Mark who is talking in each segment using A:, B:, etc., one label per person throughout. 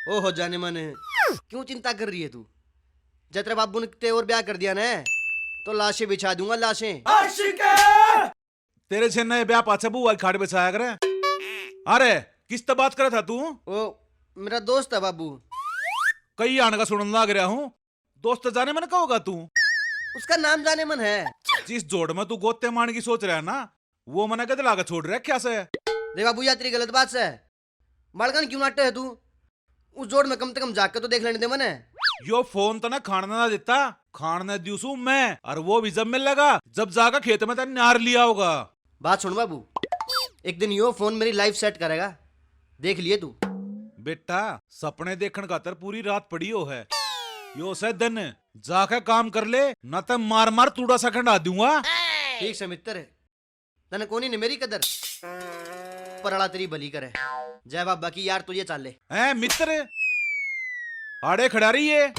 A: ओ हो जाने माने, क्यों चिंता कर रही है तू? जब तेरे बाबू ने ते और ब्याह कर दिया ना, तो लाशें बिछा दूंगा, लाशें।
B: तेरे से नए ब्याह पाछे बुआ खाड़ बिछाया करे। अरे किस तो बात करे था तू?
A: वो मेरा दोस्त है बाबू।
B: कई आने का सुनने लग रहा हूँ। दोस्त जाने मन का होगा तू?
A: उसका नाम जाने मन है।
B: जिस जोड़ में तू गोते मान की सोच रहा है ना, वो मना के दिला के छोड़ रहा है क्या से?
A: दे बाबू, या तेरी गलत बात से बालकन क्यों नाटक है तू? उस जोड़ में कम से कम जाकर तो देख लेने दे मने।
B: यो फोन तो ना खाने ना देता, खाने दूसू मैं, और वो भी जब मिल लगा जब जाकर खेत में तेने नार लिया होगा।
A: बात सुन बाबू, एक दिन यो फोन मेरी लाइफ सेट करेगा, देख लिए तू।
B: बेटा सपने देखने का तर पूरी रात पड़ी हो है। यो से दिन जाके काम कर ले, न तो मार मार तूड़ा सा खंडा दूंगा।
A: ठीक से मित्र है, तने कोनी ने मेरी कदर, परड़ा तेरी भली करे। जय बाबा की यार, तुझे चाल ले।
B: हैं मित्र, आड़े खड़ा रही है।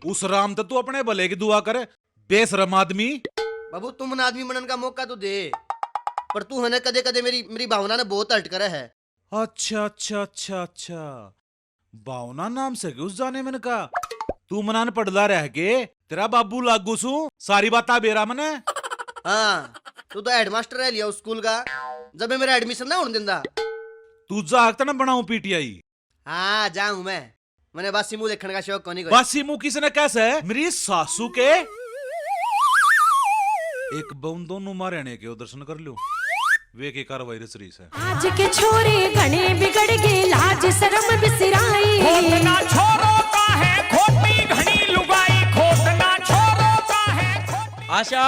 B: उस राम तो तू अपने भले की दुआ करे, बेशरम आदमी।
A: बाबू तुम न आदमी बनने का मौका तो दे, पर तू है ना कदे कदे मेरी भावना ने बहुत हर्ट करे है।
B: अच्छा अच्छा अच्छा अच्छा, भावना नाम से घुस जाने मैंने कहा तू मनान पड़ला रह के तेरा बाबू लागू सू सारी बात बेरा मने।
A: हाँ, तू तो हेडमास्टर रह लिया उस स्कूल का, जब मैं मेरा एडमिशन ना होने देंदा।
B: तू जागता ना बनाऊ पीटीआई।
A: हाँ जाऊं मैंने बासी मुंह देखने का शौक कोनी कोई।
B: बासी मुंह किसने कैसे है? मेरी सासू के एक बउन दोनों मारे ने के दर्शन कर लो, वे के कार्रवाई रचरी से।
C: आज के छोरे घने बिगड़ गए, लाज शर्म बिसराई।
D: खोटना छोरो का है खोटी घनी लुगाई, खोटना छोरो का है खोटी। आशा,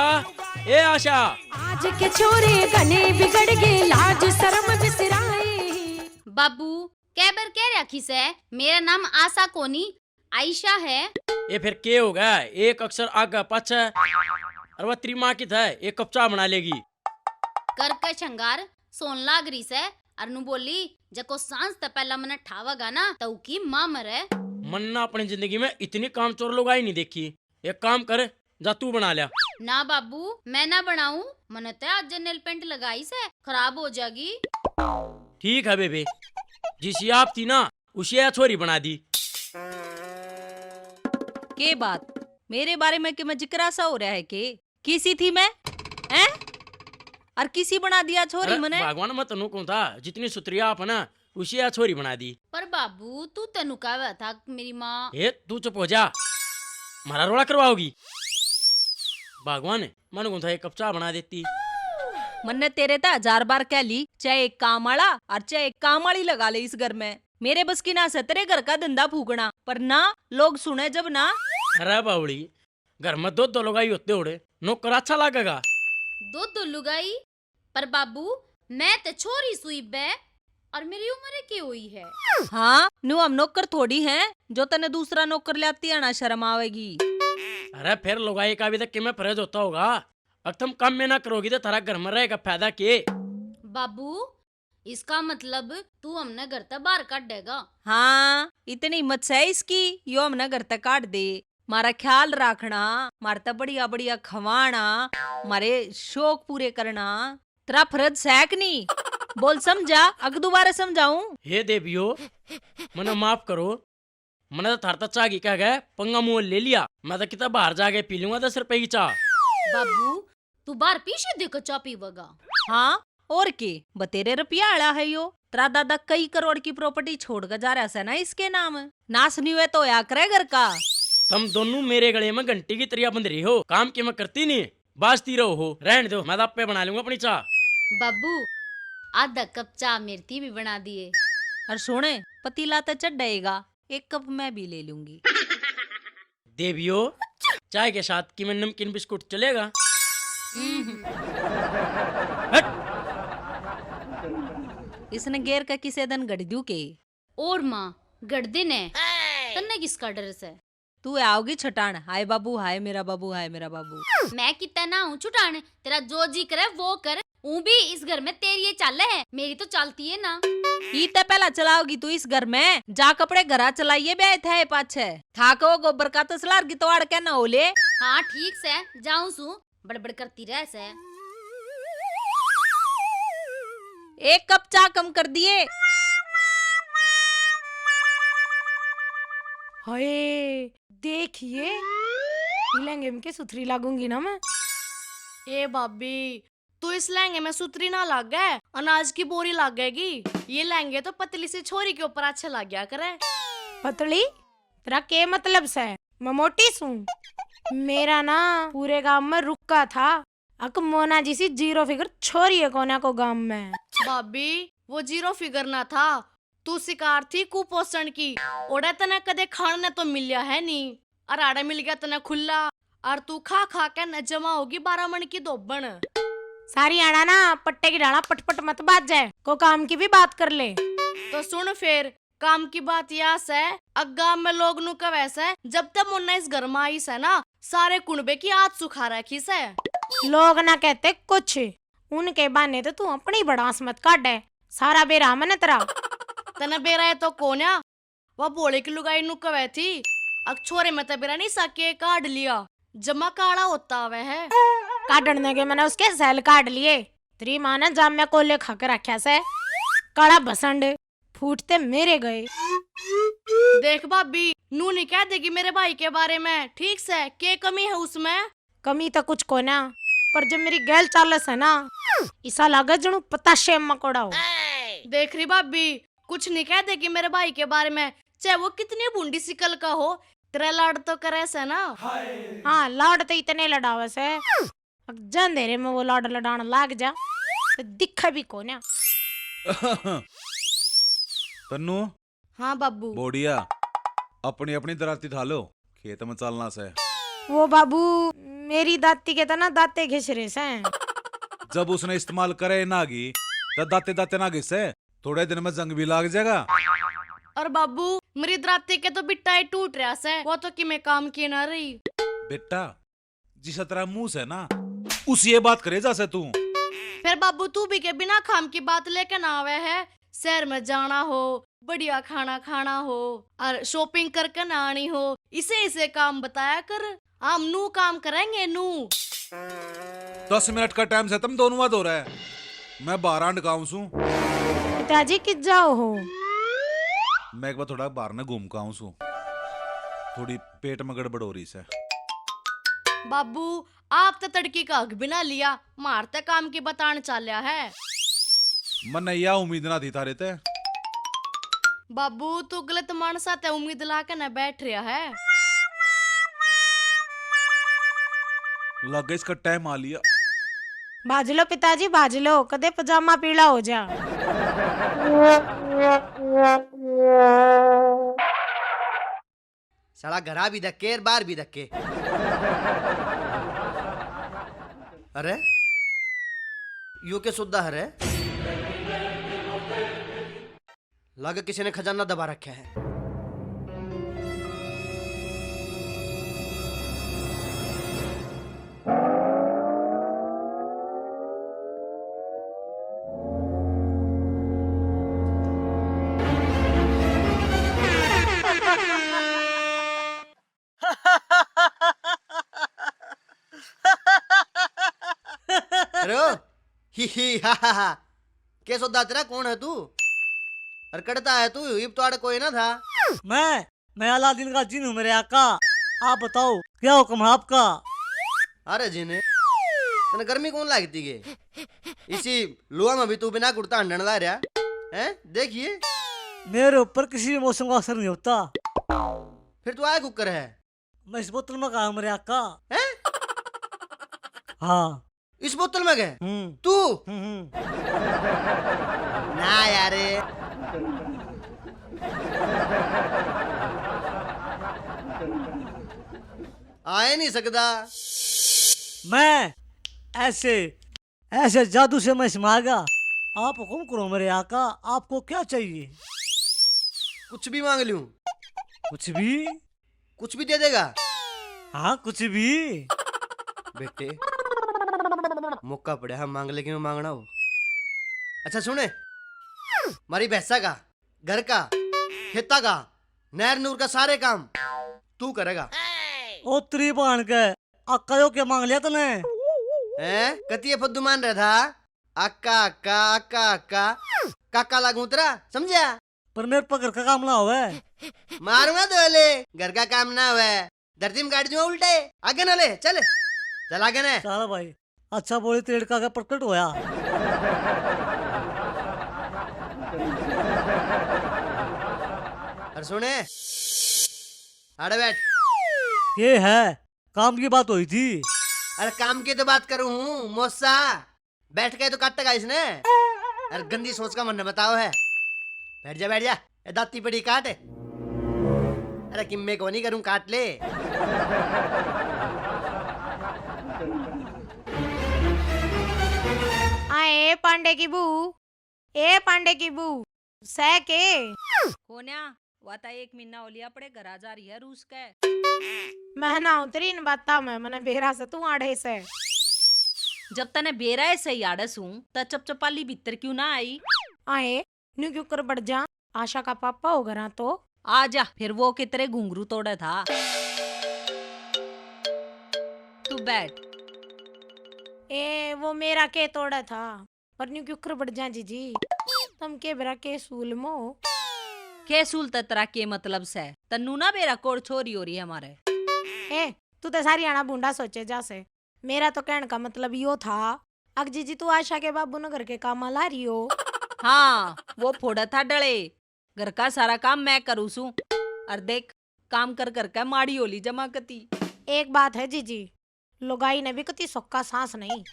D: ए आशा।
C: आज के छोरे घने बिगड़ गए, लाज शर्म बिसराई।
E: बाबू कैबर कह रखी से, मेरा नाम आशा कोनी आयशा है।
D: ये फिर के होगा? एक अक्षर आगे पाछे, और वह तेरी माँ की था, एक कप चाय बना लेगी।
E: कर के शंगार सोन लागरी से, अरनु बोली जको सांस त पहला मने ठावागा ना तो की माँ मरे।
D: मन्ना अपनी जिंदगी में इतनी काम चोर लोग आई नहीं देखी। एक काम कर, जा तू बना लिया।
E: ना बाबू मैं ना बनाऊं, मने तो आज नेल पेंट लगाई से खराब हो जाएगी।
D: ठीक है बेबे, जिसी आप थी ना उसी या छोरी बना दी।
F: के बात मेरे बारे में कि मैं जिक्र सा हो रहा है के किसी थी मैं हैं? और किसी बना दिया छोरी मने?
D: भगवान मत नु कौन था, जितनी सुतरिया आप है ना उसी या छोरी बना दी।
E: पर बाबू तू तेनु कहवा था मेरी माँ।
D: ए तू चुप हो जा, मारा रोड़ा करवाओगी। भगवान मन कौन था एक कप चाय बना देती।
F: मन्ने तेरे था 1000 बार कह ली, चाहे एक काम वाला और चाहे एक काम वाली लगा ले इस घर में। मेरे बस की ना से तेरे घर का धंधा फूकना, पर ना लोग सुने जब ना।
D: अरे बावड़ी, घर में दो लोग आई होते उड़े, नौकर अच्छा लगेगा।
E: दो लुगाई, पर बाबू मैं तो छोरी सुई बे, और मेरी उम्र के हुई है।
F: हाँ नु हम नौकर थोड़ी हैं जो तने दूसरा नौकर लाती आना शर्म आवेगी।
D: अरे फिर लुगाई का भी तक कि मैं फर्ज होता होगा। अब तुम काम में ना करोगी तो तारा घर में रहेगा फायदा के?
E: बाबू इसका मतलब तू हमने घर तक बाहर काट देगा।
F: हाँ इतनी हिम्मत है इसकी, यो हमने घर तक काट दे। मारा ख्याल रखना, मारे तो बढ़िया बढ़िया खवाना, मारे शौक पूरे करना तेरा फर्ज है कि नहीं? बोल समझा, अग दोबारा समझाऊं?
D: हे देवियो, मने माफ करो, मने तो थारता चाह की क्या गए पंगा मोल ले लिया। मैं तो कितना बाहर जाके पी लूंगा 10 रुपए की चाह।
E: बाबू तू बाहर पीछे देखो चा पीवेगा।
F: हाँ और के बतेरे रुपया आला है यो। तेरा दादा कई करोड़ की प्रॉपर्टी छोड़ कर जा रहा है ना इसके नाम। नाश नहीं हुए तो या करे घर का।
D: तुम दोनों मेरे गले में घंटी की तरिया बंध रही हो, काम की मैं करती नहीं, बाजती रहो हो। रहने दो, मैं तो आपे बना लूंगा अपनी चाह।
E: बाबू आधा कप चाय मेरी भी बना दिए।
F: और सुने पतीला तो चढ़ेगा, एक कप मैं भी ले लूंगी।
D: देवियो चाय के साथ की मैं नमकीन बिस्कुट चलेगा? हट।
F: इसने गेर का किसे दिन गड़ दू के?
E: और माँ गड़दे ने तन्ने किसका डर से?
F: तू आओगी छटान, हाय बाबू हाय मेरा बाबू हाय मेरा बाबू।
E: मैं कितना ना हूँ छुटान, तेरा जो जी करे वो कर। ऊ भी इस घर में तेरी ये चाल है, मेरी तो चलती है ना।
F: इतना पहला चलाओगी तू इस घर में? जा कपड़े घरा चलाइए बे थे पाछे थाको गोबर का तो सलार की तोड़ के ना होले।
E: हाँ ठीक से जाऊं सू, बड़बड़ करती रह से।
F: एक कप चाय कम कर दिए।
C: हाय देखिए ये लहंगे में के सुथरी लागूंगी ना मैं।
G: ए भाभी तू इस लहंगे में सुतरी ना लग गए, अनाज की बोरी लग गएगी। ये लहंगे तो पतली सी छोरी के ऊपर अच्छे लग गया करे।
C: पतली तेरा के मतलब से मैं मोटी सूं? मेरा ना पूरे गांव में रुका था अक मोना जी सी जीरो फिगर छोरी है कोना को गांव में।
G: भाभी वो जीरो फिगर ना था, तू शिकार थी कुपोषण की। ओड़े तने कदे खाने तो मिलिया है नी, और आड़े मिल गया तने खुला, और तू खा खा के न जमा होगी 12 मन की दोबन।
C: सारी आना ना पट्टे की डाला पटपट मत बात जाए, को काम की भी बात कर ले।
G: तो सुन फिर काम की बात यास है, अग्गा में लोग नु का वैसे जब तक मुन्ना इस घर में आई से ना सारे कुनबे की आद सुखा रखी से।
C: लोग ना कहते कुछ, उनके बहाने तो तू अपनी बड़ास मत काट है। सारा बेरा मन तेरा।
G: तने बेरा है तो कोन्या वह बोले की लुगाई नु कवे थी, अक छोरे में तो बेरा नहीं सके काट लिया, जमा काड़ा होता वे है।
C: काटने के मैंने उसके सेल काट लिए। तेरी माँ ने जाम में कोले खा के रखा से, काड़ा बसंड फूटते मेरे गए।
G: देख भाभी नू नहीं कह देगी मेरे भाई के बारे में, ठीक से क्या कमी है उसमें?
C: कमी तो कुछ को ना, पर जब मेरी गैल चालस है ना ऐसा लगा जनू पता शेम मकोड़ा हो।
G: देख रही भाभी कुछ नहीं कह देगी मेरे भाई के बारे में, चाहे वो कितनी बूंदी सिकल का हो, तेरा लाड तो करे से ना।
C: हाँ लाड तो इतने लड़ावे से, जंधेरे में वो लाड लड़ाना लाग जा तो दिखा भी को ना।
B: तन्नू
G: हाँ बाबू।
B: बोडिया अपनी अपनी दराती था लो, खेत में चलना से।
C: वो बाबू मेरी दाती के ना दाते घिस रहे से।
B: जब उसने इस्तेमाल करे नागी तो दाते दाते ना घिसे, थोड़े दिन में जंग भी लाग जाएगा।
G: और बाबू मेरी दराती के तो बिट्टा ही टूट रहा से, वो तो कि मैं काम की ना रही।
B: बेटा जिस तरह मुंह से ना उस ये बात करे जैसे तू।
G: फिर बाबू तू भी के बिना खाम की बात लेके ना आवे है, शहर में जाना हो, बढ़िया खाना खाना हो, और शॉपिंग करके ना आनी हो, इसे इसे काम बताया कर, हम नू काम करेंगे नू।
B: 10 मिनट का टाइम से तुम दोनों बात हो रहा है, मैं 12 गाँव सू।
C: पिताजी किस जाओ हो?
B: मैं एक बार थोड़ा बाहर न घूम का सू, थोड़ी पेट में गड़बड़ हो रही से।
G: बाबू आप तो तड़की का हक बिना लिया, मारते काम की बतान चालिया है।
B: मन यह उम्मीद ना थी थारे ते।
G: बाबू तू गलत मानसा ते उम्मीद ला के न बैठ रहा है।
B: लगे इसका टाइम आ लिया।
C: भाज लो पिताजी भाज लो, कदे पजामा पीला हो जा।
A: साला घरा भी धक्के और बाहर भी धक्के। अरे यू के सुद्धा हरे लगे किसी ने खजाना दबा रखा है। अरे ओ, ही हा के सोदा तेरा कौन है तू? और कड़ता है तू, इब तो आड़ कोई ना था।
H: मैं अलादीन का जिन हूँ मेरे आका। आप बताओ क्या हुक्म है आपका?
A: अरे जिने तने गर्मी कौन लगती है? इसी लुआ में भी तू बिना कुर्ता अंडन ला रहा है? देखिए
H: मेरे ऊपर किसी भी मौसम का असर नहीं होता।
A: फिर तू आया कुकर है?
H: मैं इस बोतल में कहा मेरे आका।
A: हैं?
H: हाँ।
A: इस बोतल में गए तू? ना यारे आए नहीं सकता।
H: मैं ऐसे जादू से मैं इसमागा। आप हुक्म करो मेरे आका, आपको क्या चाहिए?
A: कुछ भी मांग लूं?
H: कुछ भी?
A: कुछ भी दे देगा?
H: हाँ कुछ भी।
A: बेटे मौका पड़े हम मांग ले, क्यों मांगना हो? अच्छा सुने, मारी भैंसा का, घर का, खेता का, नहर नूर का सारे काम तू करेगा।
H: ओ त्री बाण के आका यो क्या मांग लिया तूने?
A: कतिये फद्दू मान रहा था? अक्का अक्का अक्का अक्का काका लागू तेरा, समझा?
H: पर मेरे पर घर का काम ना होवे।
A: मारूंगा दोले, घर का काम ना हुआ है, धरती में गाड़ दूंगा उल्टे। आगे ना ले, चल चल आगे ना।
H: चल भाई, अच्छा बोले तेड़ का प्रकट होया।
A: और सुने, आड़े बैठ।
H: ये है काम की बात हुई थी।
A: अरे काम की तो बात करूं हूँ मोसा, बैठ के तो काट का इसने। अरे गंदी सोच का मन बताओ है। बैठ जा बैठ जा, ये दाती पड़ी काट। अरे किम्मे को नहीं करूं, काट ले।
C: ए पांडे की बू, ए पांडे की बू, सह के
F: कोन्या वाता 1 महीना हो लिया पड़े घर आ जा रही है रूस के।
C: मैं ना उतरी इन बाता में, मने बेरा से तू आड़े से।
F: जब तने बेरा से ही आड़स हूँ त चपचपाली भीतर क्यों ना आई?
C: आए न्यू क्यों कर बढ़ जा, आशा का पापा हो घरा तो
F: आ जा, फिर वो कितरे घुंघरू तोड़े था। तू बैठ।
C: ए वो मेरा के तोड़ा था, पर न्यू क्यों कर बढ़ जा जीजी, तुम के बेरा के सूल मो।
F: के सूल ततरा के मतलब से तन्नू ना बेरा कोड़ छोरी हो रही है हमारे।
C: ए तू तो सारी आना बूंडा सोचे जा से, मेरा तो कहने का मतलब यो था, अग जीजी तू आशा के बाबू न घर के काम ला रही हो।
F: हाँ वो फोड़ा था डले, घर का सारा काम मैं करूँ सू। और देख काम कर कर के माड़ी होली जमा कती।
C: एक बात है जीजी, लुगाई ने भी कती सोक्का सांस नहीं,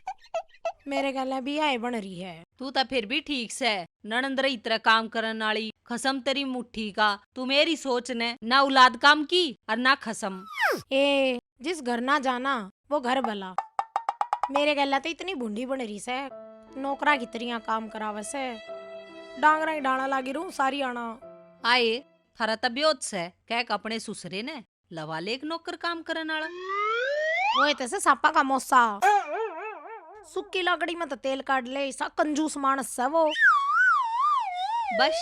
C: मेरे गले भी आए बन रही है।
F: तू तो फिर भी ठीक से ननंदर इतना काम करन वाली, खसम तेरी मुट्ठी का। तू मेरी सोच ने ना औलाद काम की और ना खसम।
C: ए जिस घर ना जाना वो घर भला, मेरे गला तो इतनी बूंदी बन रही से, नौकरा की तरिया काम करावे से, डांगरा ही डाना लागी रू सारी आना।
F: आए थारा तबियत से कह अपने सुसरे ने लवा ले एक नौकर काम करन वाला।
C: वो तैसे सापा का मोसा, सुक्की लकड़ी में तो तेल काट ले, ऐसा कंजूस मानस है वो।
F: बस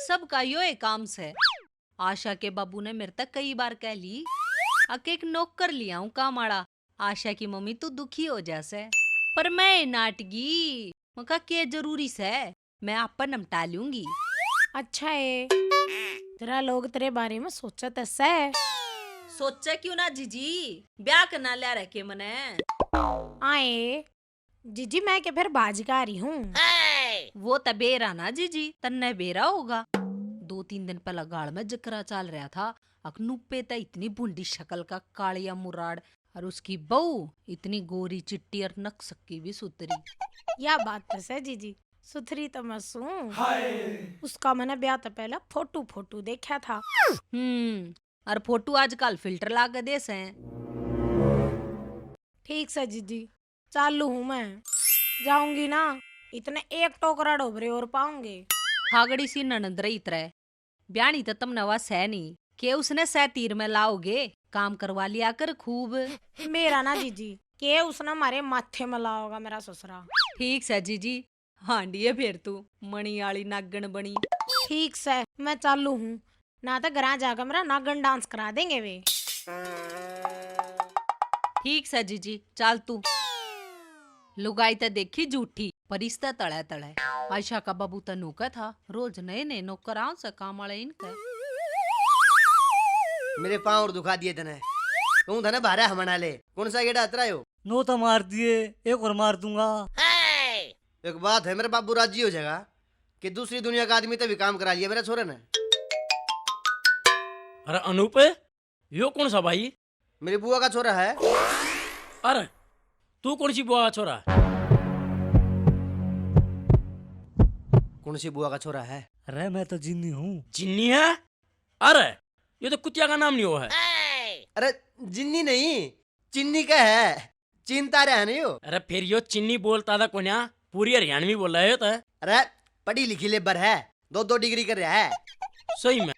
F: सबका यो एक काम से। आशा के बाबू ने मेरे तक कई बार कह ली अके एक नौकर लिया हूँ काम आड़ा। आशा की मम्मी तू दुखी हो जैसे, पर मैं नाटगी मका के जरूरी से मैं आप पर नमटा लूंगी।
C: अच्छा है तेरा लोग तेरे बारे में सोचत है।
F: सोचा क्यों ना जीजी, ब्याह करना लिया रखे मने।
C: आए जीजी मैं के फिर बाजगारी हूँ।
F: वो त बेरा ना जीजी, तन्ने बेरा होगा। 2-3 दिन पहला गाड़ में जकरा चल रहा था, अकनू पे त इतनी बुंडी शक्ल का कालिया मुराड़, और उसकी बहू इतनी गोरी चिट्टी और नक्सक्की भी सुतरी।
C: या बात तो है जीजी, सुथरी तो मसू, उसका मैंने ब्याह तो पहले फोटो देखा था।
F: और फोटो आजकल फिल्टर लाके दे से।
C: ठीक से जीजी चालू हूँ मैं, जाऊंगी ना इतने एक टोकरा डोबरे और पाऊंगे।
F: खागड़ी सी ननंद रही तरह ब्याणी तो तुम नवा सह नहीं के उसने सह तीर में लाओगे, काम करवा लिया कर खूब।
C: मेरा ना जीजी के उसने हमारे माथे में लाओगा मेरा ससुरा।
F: ठीक से जीजी, हांडी है फिर तू मणि आली नागन बनी।
C: ठीक से मैं चालू हूँ, ना तो घर जाकर मेरा नागन डांस करा देंगे वे।
F: ठीक से जीजी चल तू। लुगाई तो देखी झूठी पर इसता तड़े तड़े। आयशा का बाबू तो नौकर था, रोज नए नए नौकर आओ से काम वाले इनके।
A: मेरे पाँव और दुखा दिए तने, तू था ना बारह हमना ले, कौन सा गेड़ा अतरा हो?
H: नो तो मार दिए, एक और मार दूंगा।
A: एक बात है, मेरे बाबू राजी हो जाएगा कि दूसरी दुनिया का आदमी तो भी काम करा लिया मेरा छोरा ने।
D: अरे अनूप, यो कौन सा भाई?
A: मेरी बुआ का छोरा है।
D: अरे तू कौन सी बुआ का छोरा?
A: कौन सी बुआ का छोरा है?
H: अरे मैं तो जिन्नी हूँ।
D: जिन्नी है? अरे ये तो कुतिया का नाम नहीं हुआ है।
A: अरे जिन्नी नहीं, चिन्नी का है, चिंता रहा नहीं हो।
D: अरे फिर यो चिन्नी बोलता था कोन्या, पूरी हरियाणवी बोल रहे हो तो।
A: अरे पढ़ी लिखी लेबर है, 2-2 डिग्री कर रहा है।
D: सही में?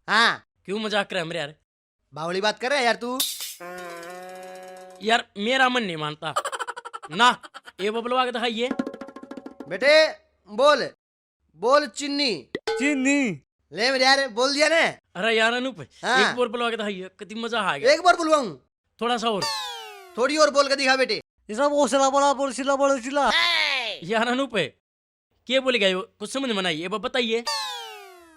A: हाँ
D: क्यों मजाक कर रहा है मेरे यार?
A: बावली बात कर रहा है यार तू।
D: यार मेरा मन नहीं मानता ना, ये बबलवा के दिखाइए।
A: बेटे बोल बोल चिन्नी।
H: चिन्नी
A: ले मेरे यार, बोल दिया ने।
D: अरे यार अनूप,
A: हाँ।
D: एक बार बुलवा के दिखाइए, कितनी मजा आ गया।
A: एक बार बुलवाऊं?
D: थोड़ा सा और।
A: थोड़ी और बोल के दिखा बेटे।
H: ये सब ओसला बड़ा बोलसिला बोलसिला।
D: यार अनूप क्या बोलेगा यो, कुछ समझ में नहीं, ये बताइए।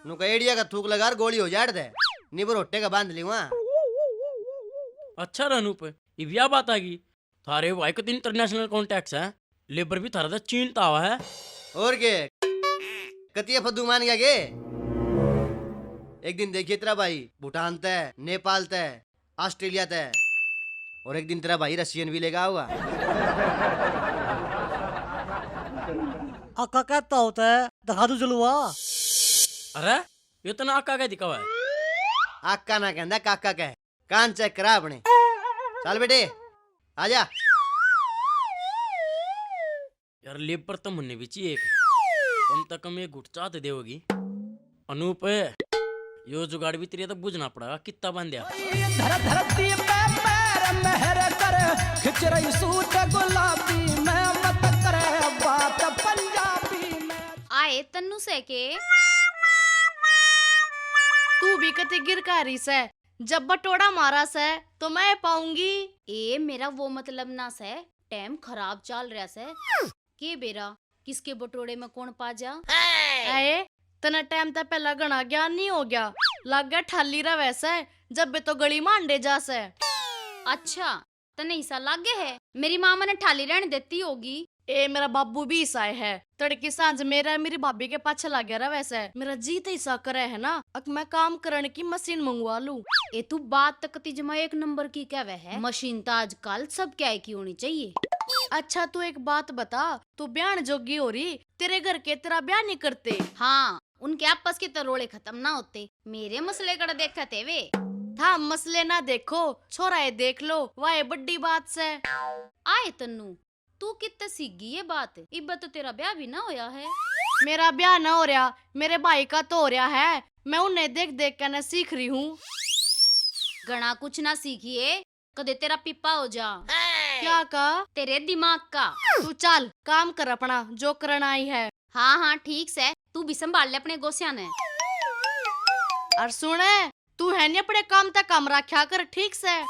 A: नुका एडिया का थूक लगा गोली हो जाए दे। नी वो रोटे का बांध लिया।
D: अच्छा रनूप ये क्या बात आ गई थारे भाई को तो इंटरनेशनल कॉन्टैक्ट्स है लेबर भी थारा तो चीन तावा है
A: और के कतिया फद्दू मान गया के। एक दिन देखिए तेरा भाई भूटान तय, नेपाल तय, ऑस्ट्रेलिया तय, और एक दिन तेरा भाई रशियन भी लेगा होगा।
H: अक्का कहता होता है दिखा दू जलवा।
D: अरे ये तो ना आका का दिखावा है
A: आका ना कहना काका कह, कान चेक करा अपने। चल बेटे आजा।
D: यार लेबर तो मुन्ने भी चाहिए एक कम तक कम एक घुट चाहते देवगी अनूप यो जुगाड़ भी तेरे तक बुझना पड़ेगा कितना बांध
I: धरती पे पैर मेहर कर खिंच रही सूत गुलाबी मैं मत करे बात पंजाबी में।
E: आए तन्नू से के
G: तू भी कति गिरकारी से जब बटोड़ा मारा से तो मैं पाऊंगी।
E: ए मेरा वो मतलब ना से टाइम खराब चल रहा से के बेरा किसके बटोड़े में कौन पा जा।
G: आए तना टाइम तक पहला गणा ज्ञान नहीं हो गया लग गया ठाली रहा वैसे जब बे तो गली मांडे जा से।
E: अच्छा तने ऐसा लागे है मेरी माँ मैंने ठाली रहने देती होगी।
G: ए मेरा बाबू भी ईसा है तड़की सांझ मेरा मेरी भाभी के पाछे लग गया वैसे मेरा जी तो ईसा करे है ना अब मैं काम करने की मशीन मंगवा लूं।
E: ए तू बात तक जमा एक नंबर की क्या वह है मशीन तो आजकल सब क्या की होनी चाहिए।
G: अच्छा तू एक बात बता तू ब्याह जोगी हो रही तेरे घर के तेरा ब्याह नहीं करते।
E: हाँ उनके आपस के तरोड़े खत्म ना होते मेरे मसले कड़ देखा थे वे
G: था मसले ना देखो छोरा ये देख लो वाह बड़ी बात से।
E: आए तन्नू तू कितने सीख गई ये बात इब्बत तो तेरा ब्याह भी ना होया है।
G: मेरा ब्याह ना हो रहा मेरे भाई का तो हो रहा है मैं उन्हें देख देख कर न सीख रही हूँ।
E: गणा कुछ ना सीखिए कदे तेरा पिप्पा हो जा।
G: क्या का
E: तेरे दिमाग का।
G: तू चल काम कर अपना जो करना आई है।
E: हाँ हाँ ठीक से तू भी संभाल ले अपने गोसिया ने।
G: और सुने तू है नहीं अपने काम तक कम रखा कर ठीक से।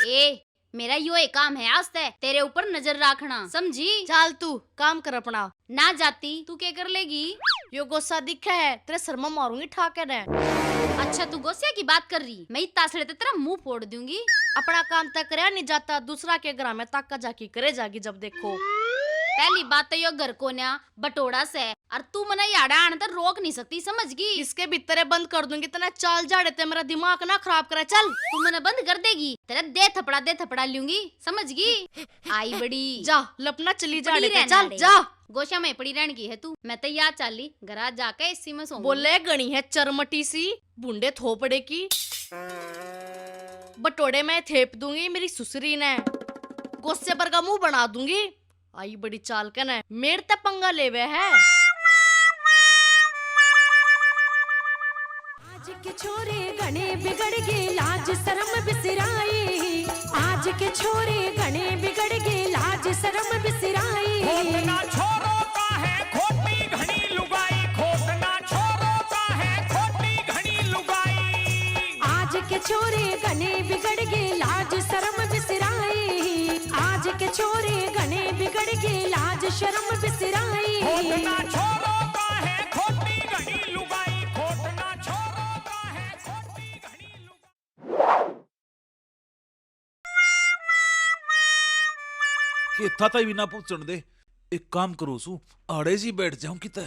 E: ए मेरा यो एक काम है आज तक तेरे ऊपर नजर रखना समझी।
G: चल तू काम कर अपना।
E: ना जाती तू क्या कर लेगी।
G: यो गोसा दिखा है तेरे सर में मारूंगी ठाके ने।
E: अच्छा तू गोसिया की बात कर रही मैं तासड़े ते तेरा मुंह फोड़ दूंगी।
G: अपना काम तक करे नहीं जाता दूसरा के घर में ताका जाकी करे जागी जब देखो।
E: पहली बात तो यो घर को ना बटोड़ा से और तू मना याड़ा आने तक रोक नहीं सकती समझ गई।
G: इसके भीतर बंद कर दूंगी तेना चाल जाड़े ते मेरा दिमाग ना खराब करे। चल
E: तू मना बंद कर देगी तेरा दे थपड़ा लूंगी समझ गई। आई बड़ी
G: जा लपना चली
E: पड़ी
G: जाड़े
E: रहना
G: चल
E: रे।
G: जा।
E: गोशा में पड़ी रहने की है तू मैं तो याद चाली घर जाके इसी में सो
G: बोले गणी है चरमटी सी बूंदे थोपड़े की बटोड़े में थेप दूंगी मेरी सुसरी ने गुस्से पर का मुंह बना दूंगी। आई बड़ी चाल कन है मेरे ते पंगा लेवे है।
C: आज के छोरे गणे बिगड़ गए लाज शर्म बिसराई। आज के छोरे गणे बिगड़ गए लाज शर्म बिसराई।
I: खोटना छोरो का है खोटी घनी लुगाई खोटना छोरो का है खोटी घनी लुगाई।
C: आज के छोरे गणे बिगड़ गए लाज शर्म बिसराई। आज के छोरे गणे बिगड़ गए लाज शर्म बिसराई।
I: खोटना छोरो का है खोटी घनी लुगाई खोटना छोरो का है खोटी घनी लुगाई।
B: कि था भी ना पूछण दे एक काम करो सू आड़े जी बैठ जाऊं किते।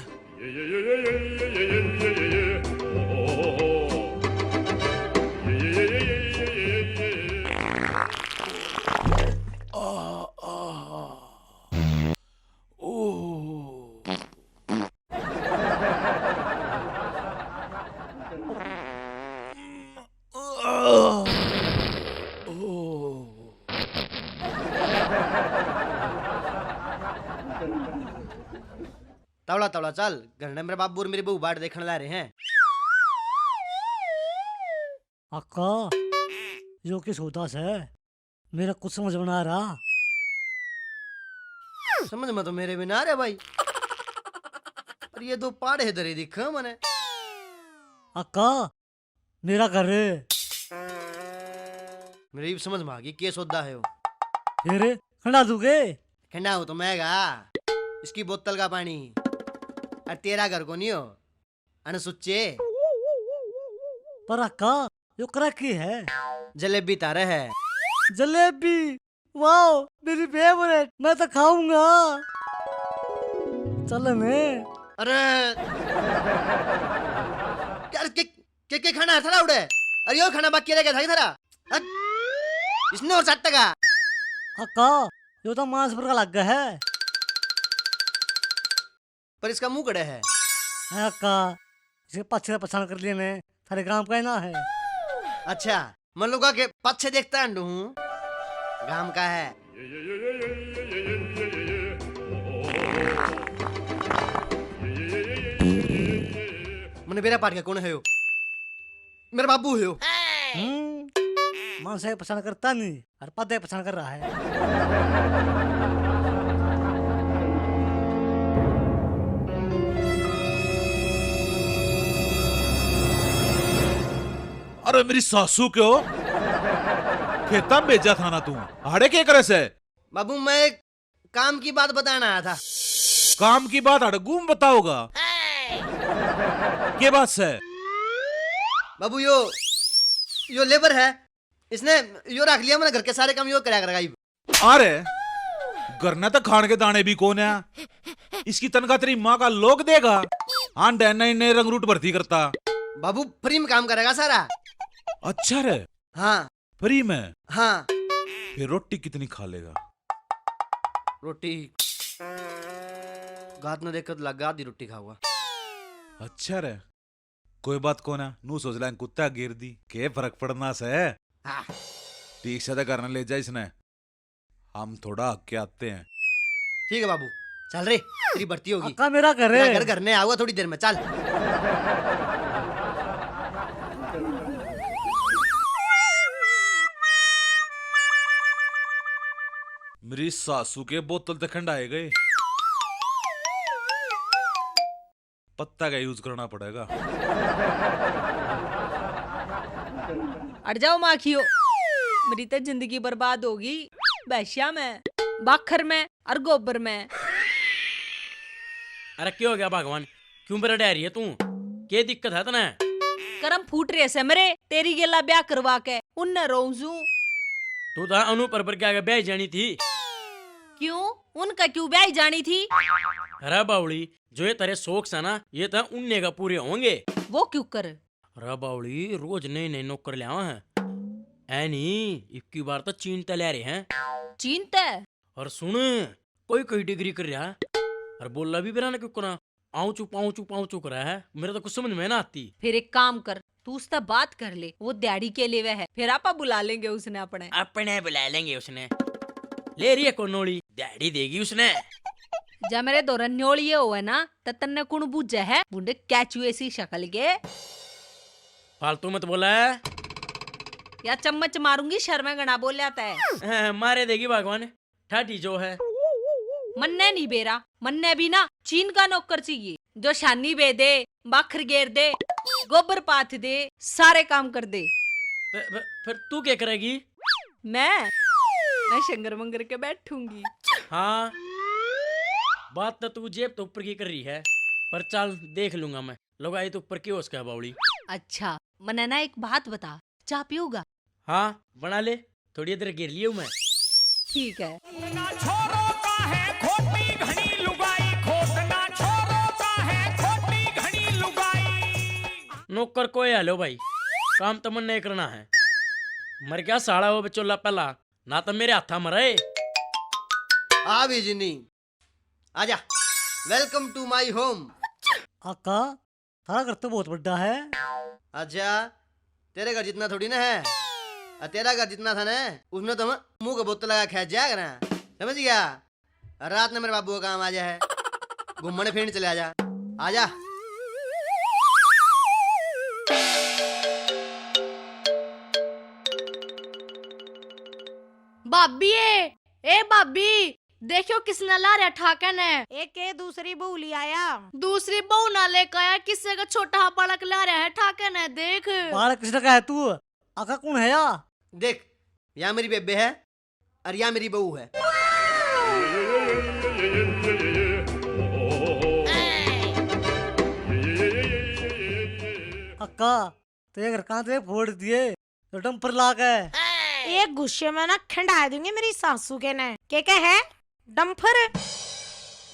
A: तवड़ा तवड़ा चल घर में मेरे बाबू और मेरी बहू बाट देखने ला रहे हैं।
H: अक्का जो किस होता है मेरा कुछ समझ में आ रहा।
A: समझ में तो मेरे भी ना आ रहा भाई पर ये दो पाड़े दरे दिखा मैंने।
H: अक्का मेरा घर
A: मेरी भी समझ में आ गई के सौदा है वो।
H: फिर खड़ा दूंगे
A: ठंडा हो तो महंगा इसकी बोतल का पानी और तेरा घर को नहीं हो अनसुच्चे।
H: पर अक्का यो करा की है?
A: जलेबी तारे है।
H: जलेबी, वाओ मेरी फेवरेट, मैं तो खाऊंगा। चल ने।
A: अरे यार के खाना है थारा उड़े। अरे यो खाना बाकी रह गया था थारा। इसने और 60 टका।
H: अक्का यो तो मांस पर का लग गया है।
A: पर इसका मुंह कड़े है।
H: अक्का इसे पछे पछाण कर लिए ने, थारे गांव का ही ना है।
A: अच्छा मन लोगा के पीछे देखता अंडू हूँ, गांव का है। मने बेरा पाट के कौन है यो? मेरा बाबू है यो।
H: मांस है पछाण करता नहीं और पदे पछाण कर रहा है।
B: अरे मेरी सासू क्यों खेता में भेजा था ना तू, आड़े के करे से?
A: बाबू मैं एक काम की बात बताना आया था।
B: काम की बात अड़गूम बताओगा? के बात से?
A: बाबू यो लेबर है, इसने यो रख लिया, मैंने घर के सारे काम यो कराया करेगा।
B: अरे गरने तो खाने के दाने भी कौन है? इसकी तनख्वाह तेरी माँ का लोग देगा? हाँ नए रंग रूट भर्ती करता।
A: बाबू फ्री में काम करेगा सारा।
B: अच्छा रे,
A: हाँ
B: फ्री में?
A: हाँ।
B: फिर रोटी कितनी खा लेगा?
A: रोटी गात न देखकर लगा आधी रोटी खाऊंगा।
B: अच्छा रे, कोई बात को ना, नू सोच लें कुत्ता गिर दी के फर्क पड़ना से।
A: हाँ।
B: ठीक से तो करने ले जा इसने, हम थोड़ा हक के आते हैं।
A: ठीक है बाबू, चल रे तेरी भर्ती होगी।
H: अक्का मेरा घर है।
A: घर घर ने आऊंगा थोड़ी देर में, चल।
B: मेरी सासू के बोतल तो खंडाए गए, पत्ता का यूज करना पड़ेगा।
F: अड़ जाओ माखियो, मेरी तो जिंदगी बर्बाद होगी बैश्या में, बाखर में और गोबर में।
D: अरे क्यों हो गया भगवान, क्यों बेरा डह रही है तू? क्या दिक्कत है तना?
F: करम फूट रहे से मेरे, तेरी गेला ब्याह करवा के उन्ने रोऊं।
D: तू तो अनु पर क्या आगे ब्याह जानी थी।
F: क्यों? उनका क्यों ब्याह जानी थी?
D: अरे बावली, जो ये तेरे शौक से ना, ये तो उन्ने का पूरे होंगे।
F: वो क्यों कर?
D: अरे बावली, रोज नए नए नौकर ले आवा है। ऐ नहीं, इक्की बार तो चीन ते ले रहे हैं।
F: चीन ते?
D: और सुन, कोई कोई डिग्री कर रहा है और बोला भी बेरा ना क्यों करा, आऊं चू कर रहा है। मेरा तो कुछ समझ में ना आती।
F: फिर एक काम कर, तू उससे बात कर ले, वो दिहाड़ी के लिए है, फिर आपा बुला लेंगे उसने
D: अपने बुला लेंगे उसने। ले रही है कोनोड़ी, दिहाड़ी देगी उसने।
F: जब मेरे दौरान न्योड़िए हुए ना, तो तन्ने कुण बुझे है बुंडे कैचू ऐसी शक्ल के।
D: फालतू मत बोला है।
F: या चम्मच मारूंगी, शर्मा गणा बोल जाता है।
D: मारे देगी भगवान, ठाठी जो है।
F: मन्ने नहीं बेरा, मन्ने भी ना चीन का नौकर चाहिए, जो शानी बे दे, बाखर गेर दे, गोबर पाथ दे, सारे काम कर दे।
D: फिर तू क्या करेगी?
F: मैं शंगर मंगर के बैठूंगी।
D: हाँ, बात तो तू जेब तो ऊपर की कर रही है, पर चल देख लूंगा मैं। लगाई तो ऊपर की हो उसका बावली।
F: अच्छा मने ना एक बात बता, चाय पियोगा?
D: हाँ बना ले, थोड़ी देर गिर लियो मैं।
F: ठीक है।
D: नौकर कोई हेलो भाई, काम तो मन नहीं करना है। मर गया साड़ा वो बचोला पहला, ना तो मेरे हाथा मरे।
A: आ भी जिनी, आजा, वेलकम टू माय होम।
H: अक्का थारा घर तो बहुत बड़ा है।
A: अच्छा, तेरे घर जितना थोड़ी ना है, और तेरा घर जितना था ना, उसमें तो हम मुंह का बोतल लगा खेच जाएगा ना, समझ गया? रात में मेरे बाबू का काम आ जाए, घूमने फिरने चले आजा, आजा।
G: भाभी ए भाभी, देखो किसने ला रहा ठाकन है।
C: एक के दूसरी बहू ले आया।
G: दूसरी बहू ना लेकर आया, किससे का छोटा बालक ला रहा है ठाकन है। देख
H: बालक किसने का है तू? अक्का कौन है या?
A: देख, यहाँ मेरी बेबे है और यहाँ मेरी बहू है।
H: अक्का तो ये घर कहाँ थे फोड़ दिए तो डंपर ला के।
C: एक गुस्से में ना खंडा दूंगी मेरी सासू के ने के है डम्फर।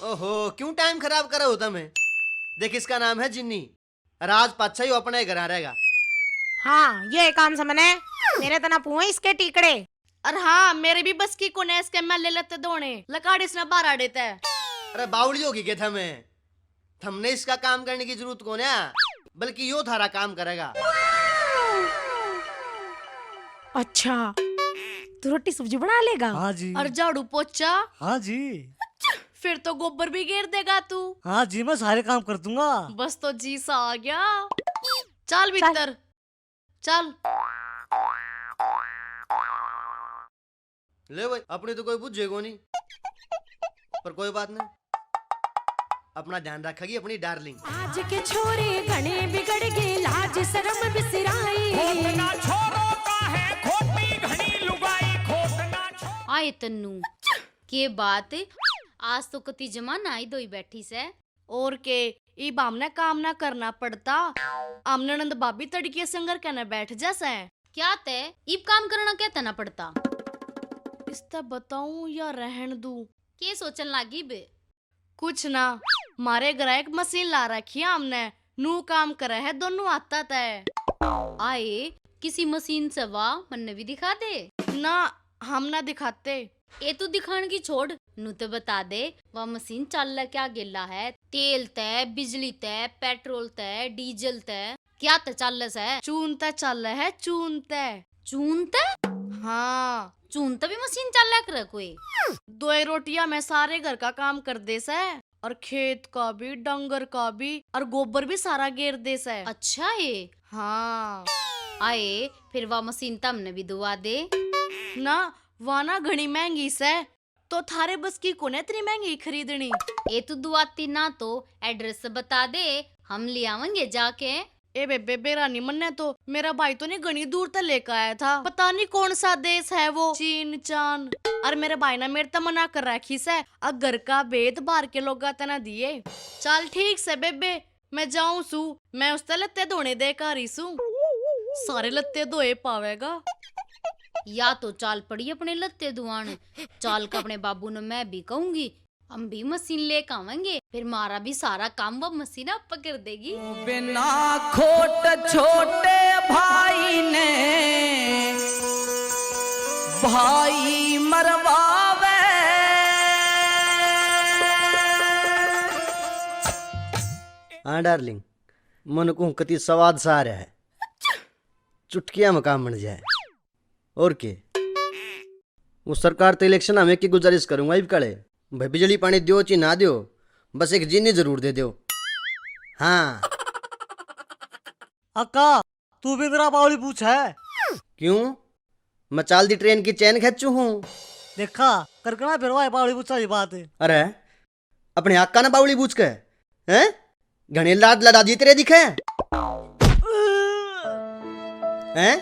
A: ओहो क्यों टाइम खराब करा होता मैं। देख इसका नाम है जिन्नी, राज पाच्छा ही अपने घर आ रहेगा।
C: हाँ ये काम समझे मेरे तना पुआ इसके टीकड़े।
G: और हाँ मेरे भी बस की कोने इसके मैं ले लेते दोने लकाड़ी से बाहर आ देता है।
A: अरे बावली होगी के थमें, थमने इसका काम करने की जरूरत कौन है, बल्कि यो थारा काम करेगा।
C: अच्छा तू रोटी सब्जी बना लेगा?
H: हाँ जी।
G: और झाड़ू पोछा?
H: हाँ जी।
G: फिर तो गोबर भी घेर देगा तू?
H: हाँ जी मैं सारे काम कर दूंगा।
G: बस तो जी सा आ गया। चल भीतर चल।
A: ले भाई अपनी तो कोई बुझेगो नहीं, पर कोई बात नहीं, अपना ध्यान रखेगी अपनी डार्लिंग।
C: आज के छोरे घने बिगड़ गए लाज शर्म बिसराई।
I: खोटना छोरो का है खोटी घनी लुगाई खोटना
E: आए तन्नू के बात आज तो कति जमाना आई दोई बैठी से।
G: और के इब हमने काम ना करना पड़ता, आमने नंद भाभी तड़के संगर कहने बैठ जैसे।
E: क्या ते इब काम करना क्या तना पड़ता?
G: इसता बताऊं या रहन दूं?
E: के सोचन लागी बे?
G: कुछ ना, मारे घर एक मशीन ला रखी है हमने, नू काम करे है दोनों आता तय।
E: आए किसी मशीन से वाह मन भी दिखा दे
G: ना। हम ना दिखाते।
E: ए तू दिखाने की छोड़, नू तो बता दे वह मशीन चल क्या गेला है? तेल तय, बिजली तय, पेट्रोल तय, डीजल तय, क्या ते चल से?
G: चून तय चल है चून तय।
E: चून तय?
G: हाँ
E: चून तय भी मशीन चल कर कोई?
G: दो रोटियां मैं सारे घर का काम कर दे से, और खेत का भी डंगर का भी और गोबर भी सारा घेर दे से।
E: अच्छा है।
G: हाँ
E: आए फिर वह मशीन तमने भी दुआ दे
G: ना, वाना घनी महंगी से, तो थारे बस की कोने इतनी महंगी खरीदनी।
E: ए तू दुआती ना तो एड्रेस बता दे, हम ले आवेंगे जाके।
G: ए बेबे बेरानी मन्ने तो मेरा भाई तो नहीं घनी दूर तक लेकर आया था, पता नहीं कौन सा देश है वो, चीन चान। और मेरे भाई ने मेरे तो मना कर रखी से, अब घर का भेद बाहर के लोग तना दिए। चल ठीक से बेबे मैं जाऊं सू, मैं उस लत्ते धोने दे कर ही सू, सारे लत्ते धोए पावेगा।
E: या तो चाल पड़ी अपने लत्ते दुआन, चाल का अपने बाबू ने मैं भी कहूंगी हम भी मशीन लेकर आवेंगे, फिर मारा भी सारा काम वो मशीन आप कर देगी।
I: बिना खोट छोटे भाई ने भाई मरवावे।
A: हाँ डार्लिंग, मन को कति स्वाद सा आ रहा है, चुटकिया में काम बन जाए। और के वो सरकार तो इलेक्शन हमें की गुजारिश करूंगा इब कड़े भाई, बिजली पानी दियो ची ना दियो, बस एक जिन्नी जरूर दे दियो। हाँ
H: अक्का तू भी मेरा बावली पूछ है।
A: क्यों, मैं चाल दी ट्रेन की चैन खींचू हूँ।
H: देखा करकना फिर वाई बावली पूछा ये बात है।
A: अरे अपने आका ना बावली पूछ के हैं घने लाद लड़ा दी तेरे दिखे हैं,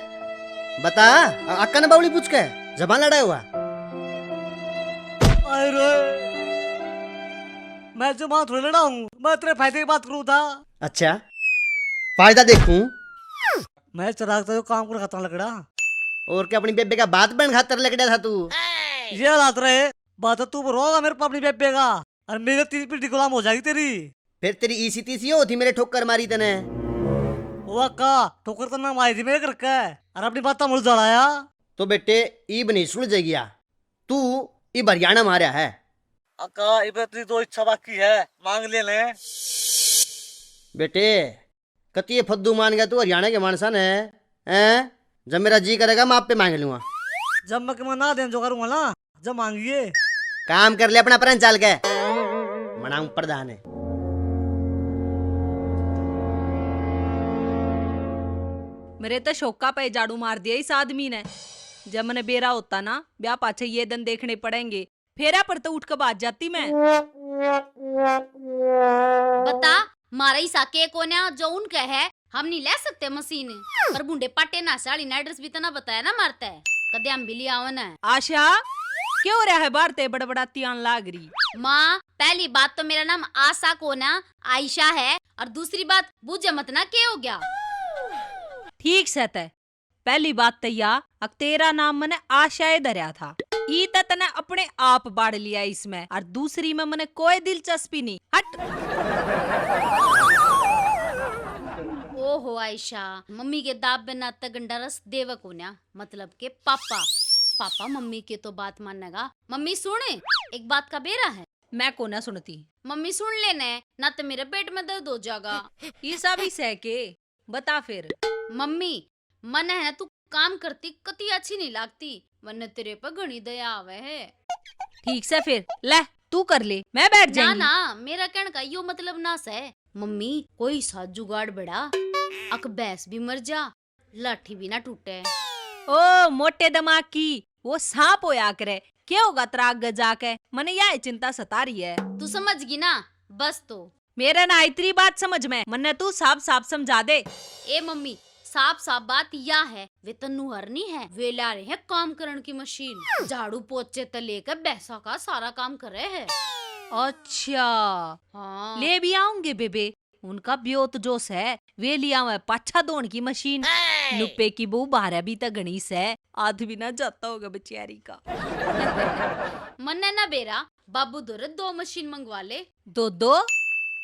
A: बता आका ना बावली पूछ के जबान लड़ा हुआ।
H: अरे मैं जो बात थोड़ी लड़ा हूँ, मैं तेरे फायदे की बात करूँ था।
A: अच्छा फायदा देखूं,
H: मैं चराग जो काम कर खाता लकड़ा।
A: और क्या अपनी बेबे का बात बन खातर लकड़ा था तू?
H: ये हालात रहे बात तू रोगा मेरे पापनी बेबे का, और मेरे 3 पीढ़ी गुलाम हो जाएगी तेरी।
A: फिर तेरी ईसी तीसी होती मेरे ठोकर मारी तने।
H: वो अक्का ठोकर तो ना मारी थी मेरे करके, और अपनी बात मुझ जलाया।
A: तो बेटे ईब नहीं सुन जाएगी, तू इब हरियाणा मारा है।
H: अक्का इबे तेरी 2 इच्छा बाकी है, मांग ले ले।
A: बेटे कती फद्दू मान गया तू हरियाणा के मानसन है हैं? जब मेरा जी करेगा मैं आप पे मांग लूंगा।
H: जब मैं ना दें जो करूंगा ना, जब मांगिए।
A: काम कर ले अपना परन चाल के, मनाऊं प्रधान है।
F: मेरे तो शोका पे झाड़ू मार दिया इस आदमी ने। जब मैंने बेरा होता ना ब्याह पाछे ये दिन देखने पड़ेंगे, फेरा पर तो उठ कर बाज जाती मैं।
E: बता मारा ही साके कोन्या जो उनका है, हम नहीं ले सकते मशीन, पर बुंडे पाटे ना साड़ी ना एड्रेस भी तो ना बताया ना मारता है, कदे हम भी ले आवन है।
F: आशा क्यों रहा है बारते बड़बड़ाती आन लाग रही?
E: माँ पहली बात तो मेरा नाम आशा कोना आयशा है, और दूसरी बात बुझे मत ना क्या हो गया।
F: ठीक से तय पहली बात तो या अक तेरा नाम मैंने आशाएं धरया था ई त तने अपने आप बाढ़ लिया इसमें, और दूसरी में मैंने कोई दिलचस्पी नहीं। हट।
E: ओहो आयशा, मम्मी के दाब बिना गंडा रस देवक होना मतलब के पापा। पापा मम्मी के तो बात मानेगा। मम्मी सुने, एक बात का बेरा है।
F: मैं को ना सुनती।
E: मम्मी सुन लेने, ना तो मेरे पेट में दर्द हो जाएगा।
F: ये सब ही सह के बता फिर।
E: मम्मी मन है तू काम करती कती अच्छी नहीं लगती, वरना तेरे पर घनी दया आवे है।
F: ठीक से फिर ले तू कर ले, मैं बैठ
E: ना
F: जाऊंगी।
E: ना, मेरा कहने का यो मतलब ना से। मम्मी कोई सा जुगाड़ बड़ा, अक भैंस भी मर जा, लाठी भी ना टूटे।
F: ओ मोटे दिमाग की, वो सांप होया करे, क्या होगा तेरा आगे जाके, मने यह चिंता सता रही है।
E: तू समझ गई ना, बस तो।
F: मेरा ना इतनी बात समझ में, मन्ने तू साफ साफ समझा दे।
E: ए मम्मी, साफ साफ बात या है, वे तन्नू हरनी है, वे ला रहे हैं काम करने की मशीन, झाड़ू पोछे से लेकर भैंसा का सारा काम कर रहे हैं।
F: अच्छा
E: हाँ।
F: ले भी आऊंगे बेबे, उनका ब्योत जोश है, वे लिया हुआ पाछा धोने की मशीन। नुप्पे की बहू बारह भी तक गणीस है, आध भी ना जाता होगा बेचारी का।
E: मन्ने ना बेरा, बाबू दोरे 2 मशीन मंगवा ले।
F: दो दो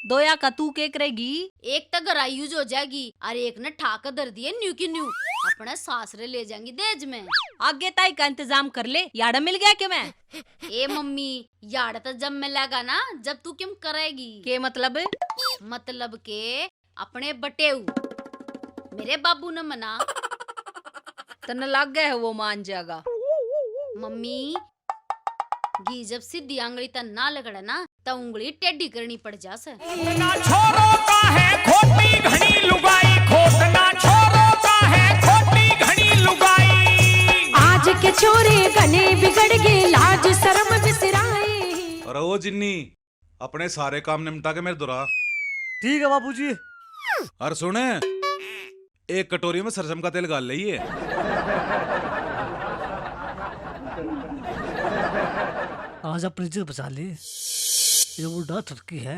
F: दोया का तू के करेगी?
E: एक तक गरा यूज हो जाएगी और एक ने ठाक दर दिए न्यू की न्यू, अपने सासरे ले जाएंगी देज में।
F: आगे ताई का इंतजाम कर ले, याड़ा मिल गया क्या मैं?
E: ए मम्मी, यार तो जब मिलेगा ना, जब तू क्यों करेगी।
F: के मतलब?
E: मतलब के अपने बटेऊ मेरे बाबू ने मना।
F: तने लग गया है वो मान जाएगा।
E: मम्मी घी जब सीधी आंगली तक ना लगड़ा ना, तो उंगली टेढ़ी करनी पड़ जा से।
I: खोटना छोरों का है खोटी घनी लुगाई, खोटना छोरों का है खोटी घनी लुगाई।
C: आज के छोरे गने बिगड़ गए, लाज शर्म बिसराए।
B: अरे ओ जिन्नी, अपने सारे काम निपटा के मेरे दुरा।
H: ठीक है बाबूजी।
B: और सुने, एक कटोरी में सरसों का तेल गाल लिये।
H: आज अपनी इज्जत बचा ली, ये बुढ़ा थरकी है।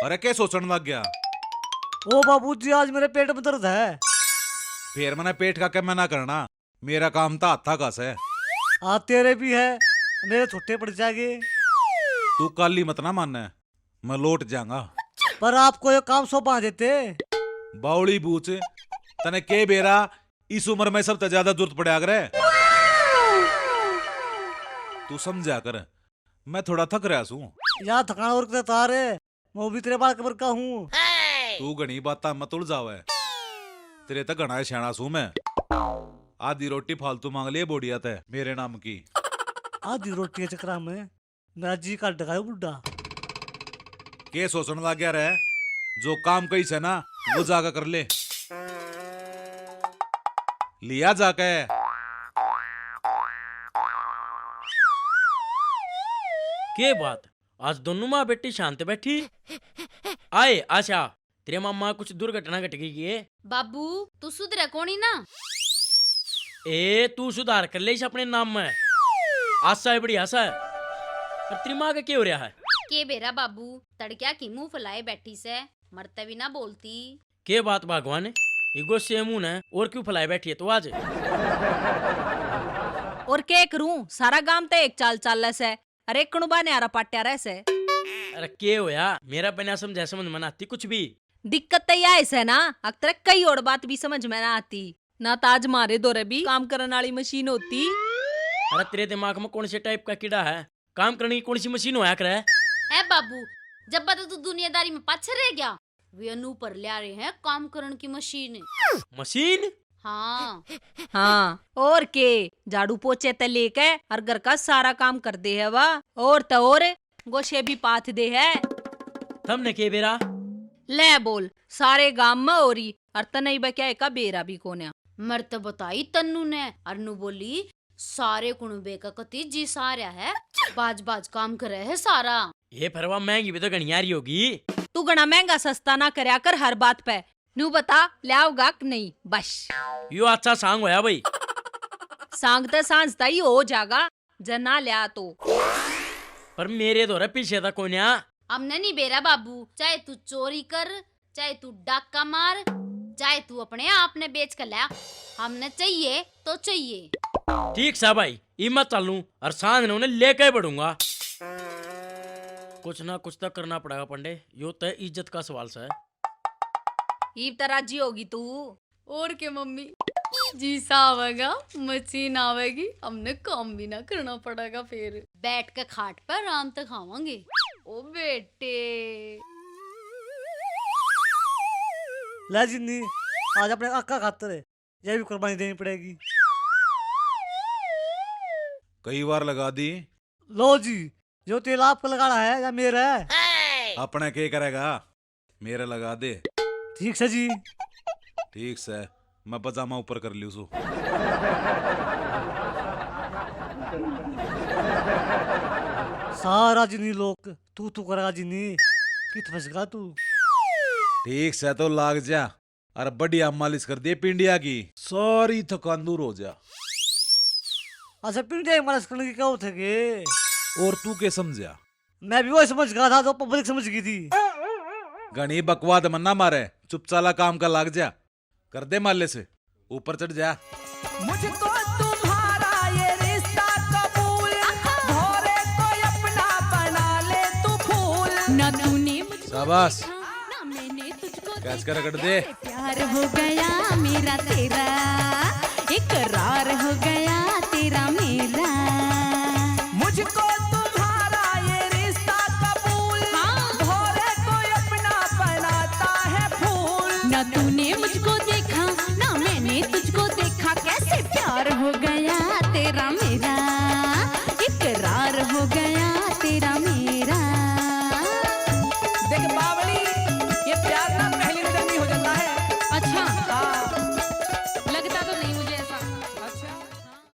B: अरे क्या सोचने लग गया?
H: ओ बाबूजी, आज मेरे पेट में दर्द है।
B: फिर मैंने पेट का क्या मना करना, मेरा काम था हाथा का से।
H: आज तेरे भी है, मेरे छोटे पड़ जाएंगे।
B: तू काली मत ना मानना, मैं लौट जाऊंगा।
H: पर आपको ये काम सौंपा देते।
B: बाउली बूच, तने के बेरा इस उम्र में सबसे ज्यादा जरूरत पड़ा करे। तू समझा कर, मैं थोड़ा थक रहा हूँ।
H: यार थकान और कितना तार है, मैं भी तेरे बाल कबर का हूँ।
B: तू घनी बात मत उलझावे, तेरे तक घना सियाना सू मैं। आधी रोटी फालतू मांग लिए बोडिया ते मेरे नाम की।
H: आधी रोटी के चक्कर में मेरा जी काट डगायो बुढ़ा।
B: के सोचने लग गया रे, जो काम कही से ना वो जाकर कर ले। लिया जाके।
D: के बात, आज दोनों माँ बेटी शांत बैठी। आए आशा, तेरे मामा कुछ दुर्घटना घट गई है।
E: बाबू तू सुधरा कोनी ना।
D: ए तू सुधार कर ले इस अपने नाम में। आशा है बड़ी आशा है, पर तेरी माँ का क्या हो रहा है?
E: के बेरा बाबू, तड़किया की मुंह फुलाए बैठी से, मरते भी ना बोलती।
D: के बात भगवान, इगो से मुंह है और क्यों फैलाए बैठी है तो आज?
F: और क्या करूं, सारा गांव तो एक चाल चाल से, अरे कणुबा ने आरा पाट्या रह से।
D: अरे के होया, मेरा बिना समझा समझ में ना आती कुछ भी।
F: दिक्कत तो यह है ना, अक्सर कई और बात भी समझ में ना आती ना। ताज मारे दौरे भी काम करने वाली मशीन होती।
D: अरे तेरे दिमाग में कौन से टाइप का कीड़ा है? काम करने की कौन सी मशीन होया करे?
E: है बाबू, जब बता तू दुनियादारी में पाछे रह गया, वे अनु पर ले रहे हैं काम करने की मशीन।
D: मशीन?
E: हाँ
F: हाँ और के, झाड़ू पोछे ते लेके और घर का सारा काम कर दे है वाह। और तो और गोशे भी पाथ दे है।
D: थमने के बेरा
F: ले बोल, सारे गांव में ओरी और तनई बक्या का बेरा भी कोन्या।
E: मर्त बताई तन्नू ने, अरनू बोली सारे कुणबे का कति जी सारा है, बाज बाज काम करे है सारा।
D: ये फरवा महंगी भी तो घनी आ रही होगी।
F: तू घना महंगा सस्ता ना करया कर हर बात पे। नू बता लियाओगा कि नहीं, बस।
D: यो अच्छा सांग होया भाई।
F: सांग तो सांझ तई हो जागा, जना लिया तो।
D: पर मेरे दौरे पीछे था कोन्या।
E: हमने नहीं बेरा बाबू, चाहे तू चोरी कर, चाहे तू डाका मार, जाए तू अपने आप ने बेच कर ला, हमने चाहिए तो चाहिए।
D: ठीक सा भाई, ई मत चलूं और सांझ ने उन्हें लेके बढ़ूंगा। कुछ ना कुछ तो करना पड़ेगा पंडे, यो तो इज्जत का सवाल सा है।
F: ईब तराजी होगी तू।
G: और के मम्मी जी सा आवेगा, मशीन आवेगी, हमने काम भी ना करना पड़ेगा। फिर
E: बैठ के खाट पर आराम तक खावांगे।
G: ओ बेटे
H: ले जिन्नी, आज अपने अक्का खातर है, यह भी कुर्बानी देनी पड़ेगी।
B: कई बार लगा दी।
H: लो जी, जो तेल आपको लगाना है या मेरा है?
B: अपने क्या करेगा, मेरे लगा दे।
H: ठीक से जी।
B: ठीक से, मैं पजामा ऊपर कर लियो सो।
H: सारा जिन्नी लोग तू करेगा जिन्नी, कित फंसगा तू।
B: ठीक से तो लाग जा और बढ़िया मालिश कर दे पिंडिया की, सारी थकान दूर हो जा।
H: अच्छा पिंडिया मालिश करने की क्या होते के?
B: और तू क्या समझा?
H: मैं भी वही समझ गया था जो पब्लिक समझ गई थी।
B: घनी बकवाद मन्ना मारे, चुपचाला काम का लाग जा, कर दे माले से, ऊपर चढ़ जा।
I: मुझको तुम्हारा ये रिश्ता कबूल, भोरे को अपना बना ले तू फूल।
G: ना तूने मुझको
B: शाबाश,
G: ना मैंने तुझको
B: कैच कर रगड़ दे।
G: प्यार हो गया मेरा तेरा, इकरार हो गया तेरा मेरा।
I: मुझको तुम्हारा ये रिश्ता कबूल, भोरे को अपना बनाता है फूल।
G: ना तूने मुझको देखा ना मैंने तुझको देखा, कैसे प्यार हो गया तेरा मेरा।